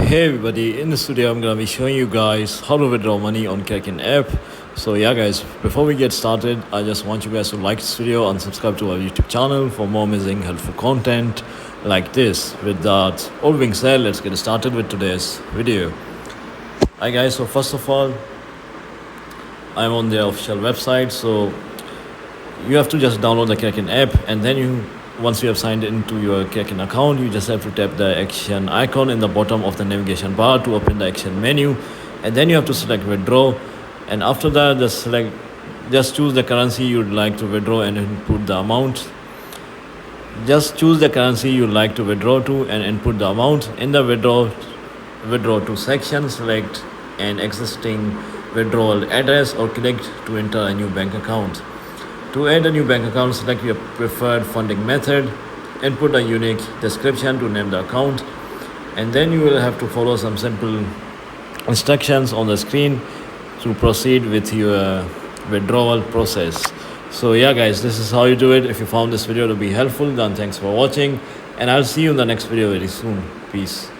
Hey everybody, in this video I'm gonna be showing you guys how to withdraw money on Kraken app. So yeah guys, before we get started, I just want you guys to like this video and subscribe to our YouTube channel for more amazing helpful content like this. With that all being said, let's get started with today's video. Hi guys, so first of all, I'm on the official website, so you have to just download the Kraken app, and then once you have signed into your Kraken account, you just have to tap the action icon in the bottom of the navigation bar to open the action menu, and then you have to select withdraw, and after that just choose the currency you'd like to withdraw and input the amount. Just choose the currency you'd like to withdraw to and input the amount. In the withdraw to section, select an existing withdrawal address or click to enter a new bank account. To add a new bank account, select your preferred funding method, input a unique description to name the account, and then you will have to follow some simple instructions on the screen to proceed with your withdrawal process. So yeah guys, this is how you do it. If you found this video to be helpful, then thanks for watching, and I'll see you in the next video very soon. Peace.